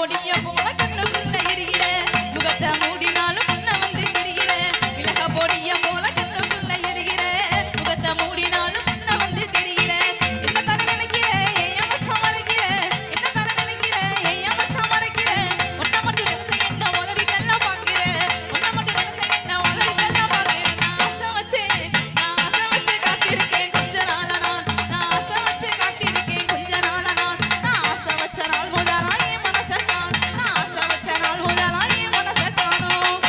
பொடிய போல கண்ணுக்குள்ள எரிகிற முகத்தை மூடினாலும் முன்ன வந்து தெரிகிற மிளக பொடிய போல கண்ணுக்குள்ள எரிகிற முகத்தை மூடினாலும் முன்ன வந்து தெரிகிற என்ன தர நினைக்கிற ஏன் மச்சான் மறைக்கிற என்ன தர நினைக்கிற ஏன் மச்சான் மறைக்கிற ஒன்ன மட்டும் நினைச்ச என்ன உதறி தள்ள பாக்கிற ஒன்ன மட்டும் நினைச்ச என்ன உதறி தள்ள பாக்கிற நான் ஆசை வச்சு காத்திருக்கேன் கொஞ்ச நாளா நான் ஆசை வச்சு காத்திருக்கேன் கொஞ்ச நாளா நான் ஆசை வச்ச நாள் முதலா என் மனசை காணும் நான் ஆசை வச்ச நாள் முதலா என் மனசை காணும்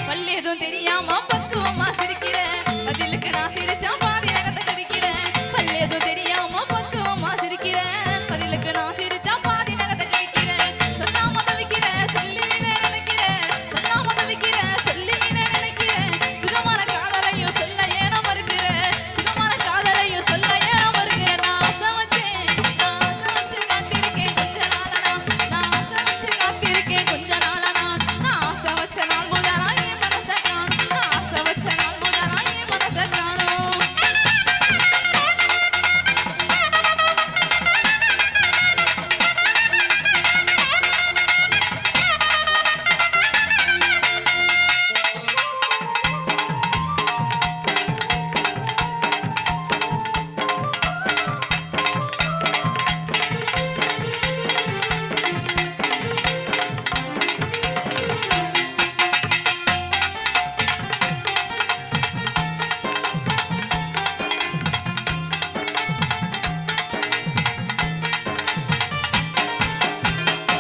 பல்லேதும் தெரியாம பக்குவமா சிரிக்கிற பதிலுக்கு நான் சிரிச்சா பாதி நகத்தை கடிக்கிறேன் பல்லேதும் தெரியாம பக்குவமா சிரிக்கிற பதிலுக்கு நான் சிரிச்சா பாதி நகத்தை கடிக்கிறேன் சொல்லாம தவிக்கிற சொல்லி விட நினைக்கிற சொல்லாம தவிக்கிற சொல்லி விட நினைக்கிற சுகமான காதலையும் சொல்ல ஏன மறுக்கிற சுகமான காதலையும் சொல்ல ஏன மறுக்கிற நான் ஆசை வச்சு காத்திருக்கேன் கொஞ்ச நாளா நான் ஆசை வச்சு காத்திருக்கேன் கொஞ்ச நாளா நான் ஆசை வச்ச நாள் முதலா என் மனசை காணும் நான் ஆசை வச்ச நாள் முதலா என் மனசை காணும்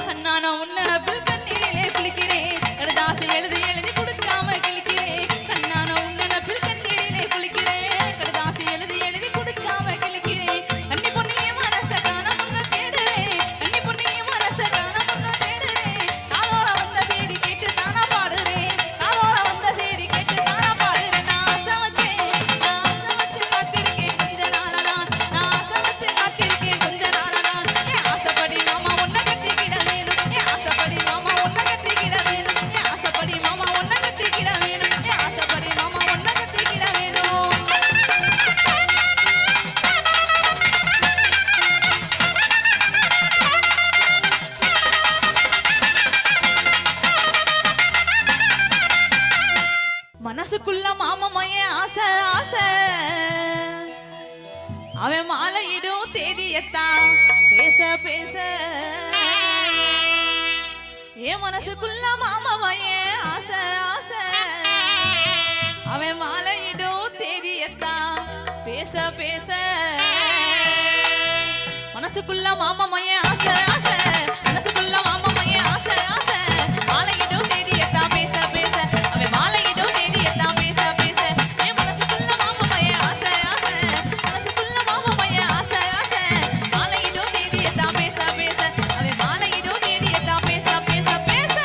கண்ணான உன்னப்பில் கண்ணீரிலே குளிக்கிறேன் கடதாசி எழுதி எழுதி கொடுக்காம கிழிக்கிறேன் கண்ணான உன்னப்பில் கண்ணீரிலே குளிக்கிறேன் கடதாசி எழுதி எழுதி கொடுக்காம கிழிக்கிறேன் கண்ணி பொண்ணிய மனச காண முன்ன தேடுறேன் கண்ணி பொண்ணிய மனச காண முன்ன தேடுறேன் காதோர வந்த சேடி கேட்டு தானா பாடுறேன் காதோர வந்த சேடி கேட்டு தானா பாடுறேன் நான் ஆசை வச்சு காத்திருக்கேன் கொஞ்ச நாளா நான் ஆசை வச்சு காத்திருக்கேன் கொஞ்ச நாளா என் ஆசைப்படி மாமா உன்னை கட்டிக்கிட வேணும் என் ஆசைப்படி மாமா உன்னை கட்டிக்கிட வேணும் என் ஆசைப்படி மாமா உன்னை கட்டிக்கிட வேணும் என் ஆசைப்படி மாமா உன்னை கட்டிக்கிட வேணும் மனசுக்குள்ள மாமமைய ஆசை ஆசை அவன் மாலையிடும் தேதியத்தான் பேச பேச என் மனசுக்குள்ள மாமமைய ஆசை ஆசை அவன் மாலையிடும் தேதியத்தான் பேச பேச மனசுக்குள்ள மாமமைய ஆசை ஆசை மனசுக்குள்ள மாமமைய ஆசை ஆசை மாலையிடும் தேதியத்தான் பேச பேச அவன் மாலையிடும் தேதியத்தான் பேச பேச என் மனசுக்குள்ள மாமமைய ஆசை ஆசை மனசுக்குள்ள மாமமைய ஆசை ஆசை மாலையிடும் தேதியத்தான் பேச பேச அவன் மாலையிடும் தேதியத்தான் பேச பேச பேச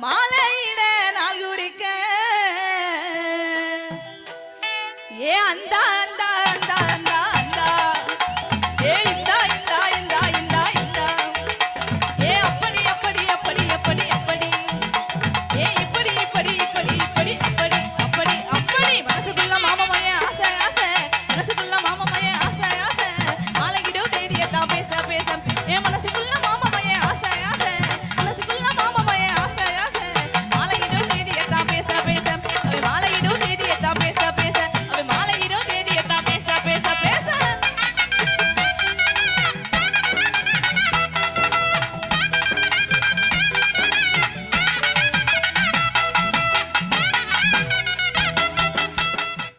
மாலை